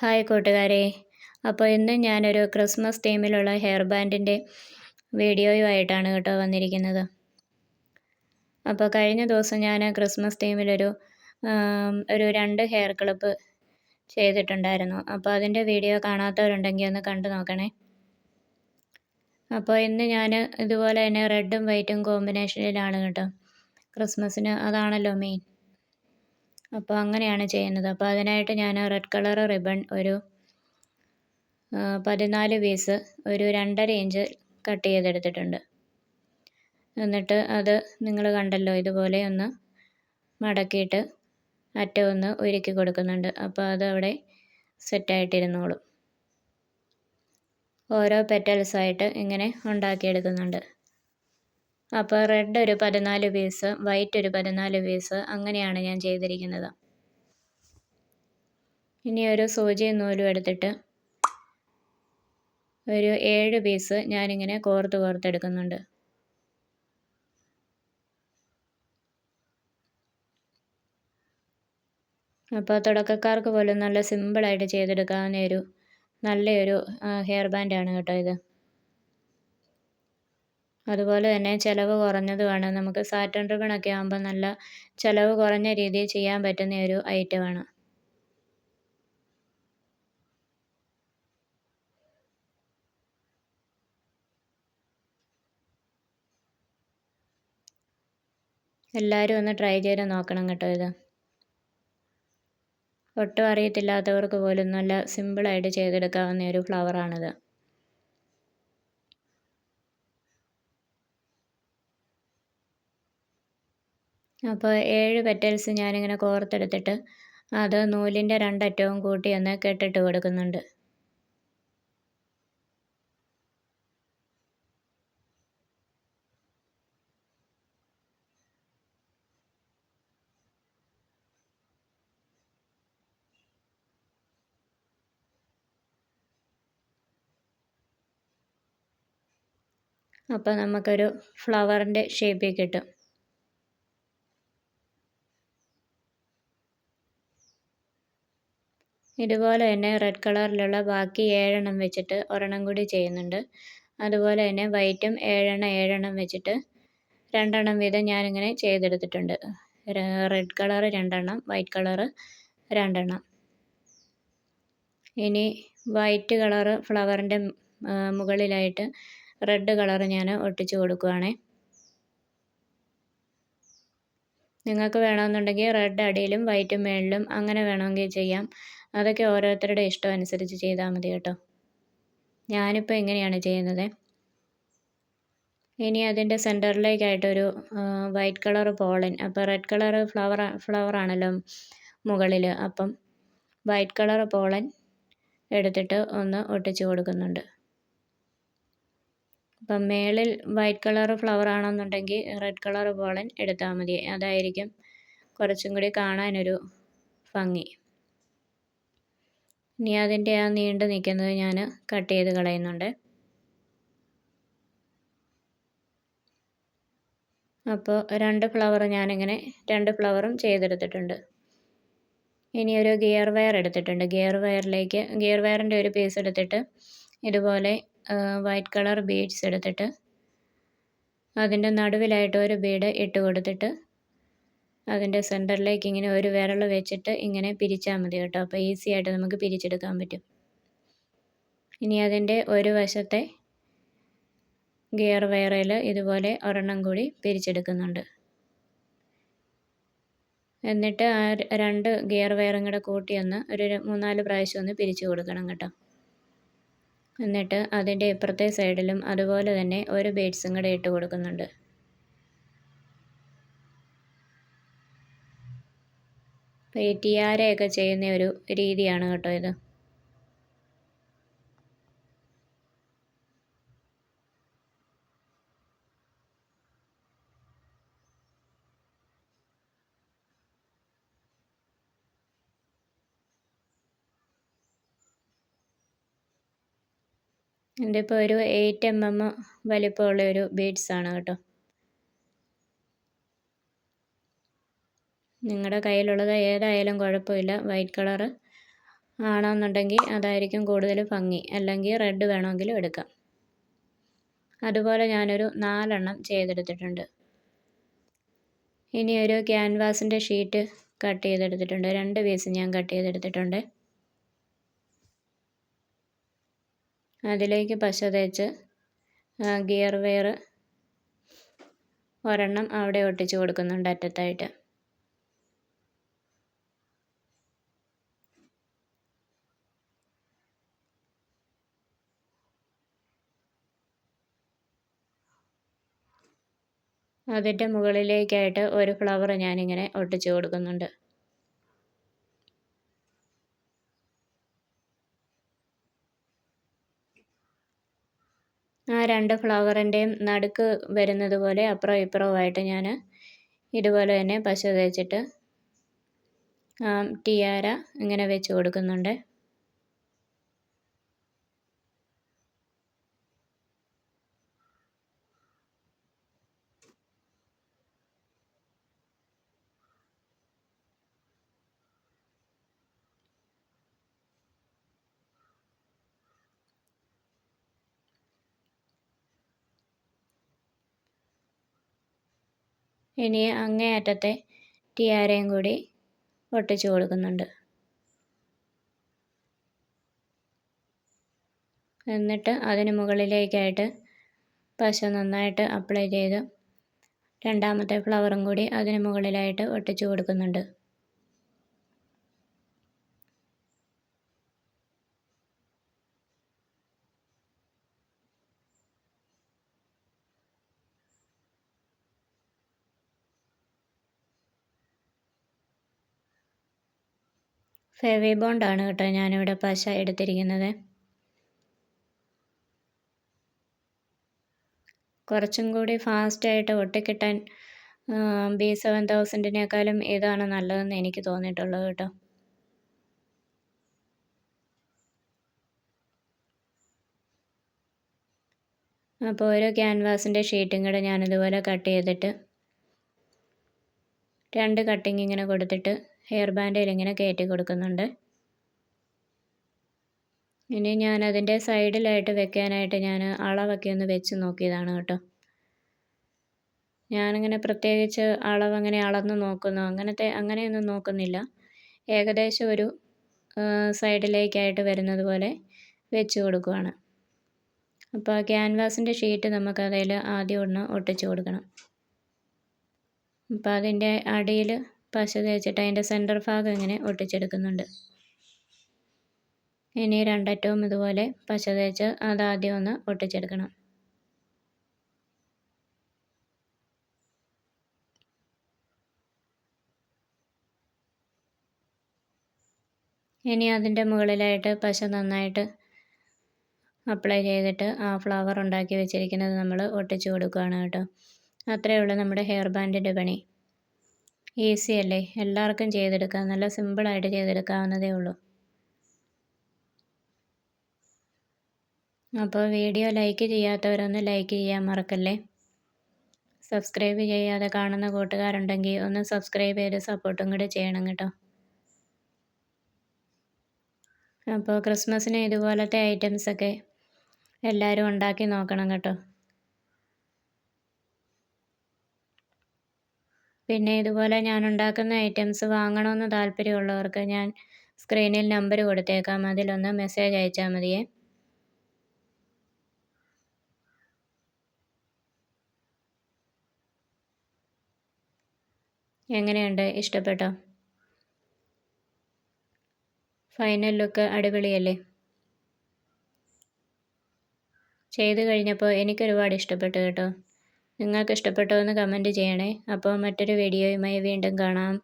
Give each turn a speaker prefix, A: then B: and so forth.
A: Hi കൂട്ടുകാരെ. അപ്പോൾ ഇന്ന് ഞാനൊരു ക്രിസ്മസ് തീമിലുള്ള ഹെയർ ബാൻഡിൻ്റെ വീഡിയോയുമായിട്ടാണ് കേട്ടോ വന്നിരിക്കുന്നത്. അപ്പോൾ കഴിഞ്ഞ ദിവസം ഞാൻ ക്രിസ്മസ് തീമിലൊരു ഒരു 2 ഹെയർ ക്ലിപ്പ് ചെയ്തിട്ടുണ്ടായിരുന്നു. അപ്പോൾ അതിൻ്റെ വീഡിയോ കാണാത്തവരുണ്ടെങ്കിൽ ഒന്ന് കണ്ടു നോക്കണേ. അപ്പോൾ ഇന്ന് ഞാൻ ഇതുപോലെ തന്നെ റെഡും വൈറ്റും കോമ്പിനേഷനിലാണ് കേട്ടോ. ക്രിസ്മസിന് അതാണല്ലോ മെയിൻ. അപ്പോൾ അങ്ങനെയാണ് ചെയ്യുന്നത്. അപ്പോൾ അതിനായിട്ട് ഞാൻ റെഡ് കളർ റിബൺ ഒരു 14 പീസ് ഒരു 2.5 ഇഞ്ച് കട്ട് ചെയ്തെടുത്തിട്ടുണ്ട്. എന്നിട്ട് അത് നിങ്ങൾ കണ്ടല്ലോ, ഇതുപോലെ ഒന്ന് മടക്കിയിട്ട് അറ്റം ഒന്ന് ഉരുക്കി കൊടുക്കുന്നുണ്ട്. അപ്പോൾ അതവിടെ സെറ്റായിട്ടിരുന്നോളും. ഓരോ പെറ്റൽസായിട്ട് ഇങ്ങനെ ഉണ്ടാക്കിയെടുക്കുന്നുണ്ട്. അപ്പോൾ റെഡ് ഒരു 14 പീസ്, വൈറ്റ് ഒരു 14 പീസ്, അങ്ങനെയാണ് ഞാൻ ചെയ്തിരിക്കുന്നത്. ഇനി ഒരു സൂചിയും നൂലും എടുത്തിട്ട് ഒരു 7 പീസ് ഞാനിങ്ങനെ കോർത്തെടുക്കുന്നുണ്ട്. അപ്പോൾ തുടക്കക്കാർക്ക് പോലും നല്ല സിമ്പിളായിട്ട് ചെയ്തെടുക്കാവുന്ന നല്ലൊരു ഹെയർ ബാൻഡാണ് കേട്ടോ ഇത്. അതുപോലെ തന്നെ ചിലവ് കുറഞ്ഞതുമാണ്. നമുക്ക് സാറ്റൻ റിബണൊക്കെ ആകുമ്പോൾ നല്ല ചിലവ് കുറഞ്ഞ രീതിയിൽ ചെയ്യാൻ പറ്റുന്ന ഒരു ഐറ്റമാണ്. എല്ലാവരും ഒന്ന് ട്രൈ ചെയ്ത് നോക്കണം കേട്ടോ ഇത്. ഒട്ടും അറിയത്തില്ലാത്തവർക്ക് പോലും നല്ല സിമ്പിളായിട്ട് ചെയ്തെടുക്കാവുന്ന ഒരു ഫ്ലവറാണിത്. അപ്പോൾ 7 പെറ്റൽസ് ഞാനിങ്ങനെ കോർത്തെടുത്തിട്ട് അത് നൂലിൻ്റെ 2 അറ്റവും കൂട്ടി ഒന്ന് കെട്ടിട്ട് കൊടുക്കുന്നുണ്ട്. അപ്പോൾ നമുക്കൊരു ഫ്ലവറിൻ്റെ ഷേപ്പിൽ കിട്ടും. ഇതുപോലെ തന്നെ റെഡ് കളറിലുള്ള ബാക്കി 7 വെച്ചിട്ട് ഒരെണ്ണം കൂടി ചെയ്യുന്നുണ്ട്. അതുപോലെ തന്നെ വൈറ്റും 7 വെച്ചിട്ട് 2 വീതം ഞാനിങ്ങനെ ചെയ്തെടുത്തിട്ടുണ്ട്. Red colour 2, white colour 2. ഇനി വൈറ്റ് കളറ് ഫ്ലവറിൻ്റെ മുകളിലായിട്ട് റെഡ് കളർ ഞാൻ ഒട്ടിച്ചു കൊടുക്കുകയാണേ. നിങ്ങൾക്ക് വേണമെന്നുണ്ടെങ്കിൽ റെഡ് അടിയിലും വൈറ്റ് മുകളിലും അങ്ങനെ വേണമെങ്കിൽ ചെയ്യാം. അതൊക്കെ ഓരോരുത്തരുടെ ഇഷ്ടം അനുസരിച്ച് ചെയ്താൽ മതി കേട്ടോ. ഞാനിപ്പോൾ ഇങ്ങനെയാണ് ചെയ്യുന്നത്. ഇനി അതിൻ്റെ സെൻറ്ററിലേക്കായിട്ടൊരു വൈറ്റ് കളർ പോളൻ, അപ്പോൾ റെഡ് കളർ ഫ്ലവറാണല്ലോ മുകളിൽ, അപ്പം വൈറ്റ് കളർ പോളൻ എടുത്തിട്ട് ഒന്ന് ഒട്ടിച്ചു കൊടുക്കുന്നുണ്ട്. അപ്പം മേളിൽ വൈറ്റ് കളർ ഫ്ലവർ ആണെന്നുണ്ടെങ്കിൽ റെഡ് കളർ പോളൻ എടുത്താൽ മതി. അതായിരിക്കും കുറച്ചും കൂടി കാണാനൊരു ഭംഗി. ഇനി അതിൻ്റെ ആ നീണ്ടു നിൽക്കുന്നത് ഞാൻ കട്ട് ചെയ്ത് കളയുന്നുണ്ട്. അപ്പോൾ 2 ഫ്ലവർ ഞാനിങ്ങനെ 2 ഫ്ലവറും ചെയ്തെടുത്തിട്ടുണ്ട്. ഇനി ഒരു ഗിയർ വയർ എടുത്തിട്ടുണ്ട്. ഗിയർ വയറിൻ്റെ ഒരു പീസ് എടുത്തിട്ട് ഇതുപോലെ വൈറ്റ് കളർ ബീഡ്സ് എടുത്തിട്ട് അതിൻ്റെ നടുവിലായിട്ട് ഒരു ബീഡ് ഇട്ട് കൊടുത്തിട്ട് അതിൻ്റെ സെൻറ്ററിലേക്ക് ഇങ്ങനെ ഒരു വിരൽ വെച്ചിട്ട് ഇങ്ങനെ പിരിച്ചാൽ മതി കേട്ടോ. അപ്പോൾ ഈസി ആയിട്ട് നമുക്ക് പിരിച്ചെടുക്കാൻ പറ്റും. ഇനി അതിൻ്റെ ഒരു വശത്തെ ഗിയർ വയറിൽ ഇതുപോലെ ഒരെണ്ണം കൂടി പിരിച്ചെടുക്കുന്നുണ്ട്. എന്നിട്ട് ആ 2 ഗിയർ വയറും കൂടെ കൂട്ടി ഒന്ന് ഒരു 3-4 പ്രാവശ്യം ഒന്ന് പിരിച്ചു കൊടുക്കണം കേട്ടോ. എന്നിട്ട് അതിൻ്റെ ഇപ്പുറത്തെ സൈഡിലും അതുപോലെ തന്നെ ഒരു ബീഡ്സും കൂടെ ഇട്ട് കൊടുക്കുന്നുണ്ട്. അപ്പോൾ ഈ ടിയാരയൊക്കെ ചെയ്യുന്ന ഒരു രീതിയാണ് കേട്ടോ ഇത്. ഇതിപ്പോൾ ഒരു 8 mm വലിപ്പമുള്ള ഒരു ബീഡ്സാണ് കേട്ടോ. നിങ്ങളുടെ കയ്യിലുള്ളത് ഏതായാലും കുഴപ്പമില്ല. വൈറ്റ് കളറ് ആണെന്നുണ്ടെങ്കിൽ അതായിരിക്കും കൂടുതൽ ഭംഗി. അല്ലെങ്കിൽ റെഡ് വേണമെങ്കിലും എടുക്കാം. അതുപോലെ ഞാനൊരു 4 ചെയ്തെടുത്തിട്ടുണ്ട്. ഇനി ഒരു ക്യാൻവാസിൻ്റെ ഷീറ്റ് കട്ട് ചെയ്തെടുത്തിട്ടുണ്ട്. 2 പീസ് ഞാൻ കട്ട് ചെയ്തെടുത്തിട്ടുണ്ട്. അതിലേക്ക് പശ തേച്ച് ഗിയർ വെയർ ഒരെണ്ണം അവിടെ ഒട്ടിച്ച് കൊടുക്കുന്നുണ്ട് അറ്റത്തായിട്ട്. അതിൻ്റെ മുകളിലേക്കായിട്ട് ഒരു ഫ്ലവർ ഞാനിങ്ങനെ ഒട്ടിച്ച് കൊടുക്കുന്നുണ്ട്. ആ 2 ഫ്ലവറിൻ്റെയും നടുക്ക് വരുന്നത് പോലെ അപ്പുറവും ഇപ്പുറവുമായിട്ട് ഞാൻ ഇതുപോലെ തന്നെ പശ തേച്ചിട്ട് ടിയാര ഇങ്ങനെ വെച്ച് കൊടുക്കുന്നുണ്ട്. ഇനി അങ്ങേയറ്റത്തെ ടിയാരയും കൂടി ഒട്ടിച്ച് കൊടുക്കുന്നുണ്ട്. എന്നിട്ട് അതിന് മുകളിലേക്കായിട്ട് പശ നന്നായിട്ട് അപ്ലൈ ചെയ്ത് രണ്ടാമത്തെ ഫ്ലവറും കൂടി അതിന് മുകളിലായിട്ട് ഒട്ടിച്ച് കൊടുക്കുന്നുണ്ട്. ഫെവി ബോണ്ടാണ് കേട്ടോ ഞാനിവിടെ പശ എടുത്തിരിക്കുന്നത്. കുറച്ചും കൂടി ഫാസ്റ്റായിട്ട് ഒട്ടിക്കിട്ടാൻ B7000-നേക്കാളും ഇതാണ് നല്ലതെന്ന് എനിക്ക് തോന്നിയിട്ടുള്ളത് കേട്ടോ. അപ്പോൾ ഓരോ ക്യാൻവാസിൻ്റെ ഷീറ്റും കൂടെ ഞാനിതുപോലെ കട്ട് ചെയ്തിട്ട് 2 കട്ടിങ് ഇങ്ങനെ കൊടുത്തിട്ട് ഹെയർ ബാൻഡിൽ ഇങ്ങനെ കയറ്റി കൊടുക്കുന്നുണ്ട്. ഇനി ഞാനതിൻ്റെ സൈഡിലായിട്ട് വെക്കാനായിട്ട് ഞാൻ അളവൊക്കെ ഒന്ന് വെച്ച് നോക്കിയതാണ് കേട്ടോ. ഞാനിങ്ങനെ പ്രത്യേകിച്ച് അളവങ്ങനെ അളന്ന് നോക്കുന്നു അങ്ങനെയൊന്നും നോക്കുന്നില്ല. ഏകദേശം ഒരു സൈഡിലേക്കായിട്ട് വരുന്നത് പോലെ വെച്ച് കൊടുക്കുവാണ്. അപ്പോൾ ക്യാൻവാസിൻ്റെ ഷീറ്റ് നമുക്കതിൽ ആദ്യം ഒന്ന് ഒട്ടിച്ച് കൊടുക്കണം. അപ്പോൾ അതിൻ്റെ അടിയിൽ പശ തേച്ചിട്ട് അതിൻ്റെ സെൻറ്റർ ഭാഗം ഇങ്ങനെ ഒട്ടിച്ചെടുക്കുന്നുണ്ട്. ഇനി രണ്ടറ്റവും ഇതുപോലെ പശ തേച്ച് അതാദ്യം ഒന്ന് ഒട്ടിച്ചെടുക്കണം. ഇനി അതിൻ്റെ മുകളിലായിട്ട് പശ നന്നായിട്ട് അപ്ലൈ ചെയ്തിട്ട് ആ ഫ്ലവർ ഉണ്ടാക്കി വെച്ചിരിക്കുന്നത് നമ്മൾ ഒട്ടിച്ച് കൊടുക്കുകയാണ് കേട്ടോ. അത്രയേ ഉള്ളൂ നമ്മുടെ ഹെയർ ബാൻഡിൻ്റെ പണി. ഈസി അല്ലേ, എല്ലാവർക്കും ചെയ്തെടുക്കാം. നല്ല സിമ്പിളായിട്ട് ചെയ്തെടുക്കാവുന്നതേ ഉള്ളൂ. അപ്പോൾ വീഡിയോ ലൈക്ക് ചെയ്യാത്തവരൊന്ന് ലൈക്ക് ചെയ്യാൻ മറക്കല്ലേ. സബ്സ്ക്രൈബ് ചെയ്യാതെ കാണുന്ന കൂട്ടുകാരുണ്ടെങ്കിൽ ഒന്ന് സബ്സ്ക്രൈബ് ചെയ്ത് സപ്പോർട്ടും കൂടി ചെയ്യണം കേട്ടോ. അപ്പോൾ ക്രിസ്മസിന് ഇതുപോലത്തെ ഐറ്റംസൊക്കെ എല്ലാവരും ഉണ്ടാക്കി നോക്കണം കേട്ടോ. പിന്നെ ഇതുപോലെ ഞാൻ ഉണ്ടാക്കുന്ന ഐറ്റംസ് വാങ്ങണമെന്ന് താല്പര്യമുള്ളവർക്ക് ഞാൻ സ്ക്രീനിൽ നമ്പർ കൊടുത്തേക്കാം. അതിലൊന്ന് മെസ്സേജ് അയച്ചാൽ മതിയേ. എങ്ങനെയുണ്ട്, ഇഷ്ടപ്പെട്ടോ? ഫൈനൽ ലുക്ക് അടിപൊളിയല്ലേ? ചെയ്ത് കഴിഞ്ഞപ്പോൾ എനിക്കൊരുപാട് ഇഷ്ടപ്പെട്ടു കേട്ടോ. നിങ്ങൾക്ക് ഇഷ്ടപ്പെട്ടോ എന്ന് കമൻറ്റ് ചെയ്യണേ. അപ്പോൾ മറ്റൊരു വീഡിയോയുമായി വീണ്ടും കാണാം.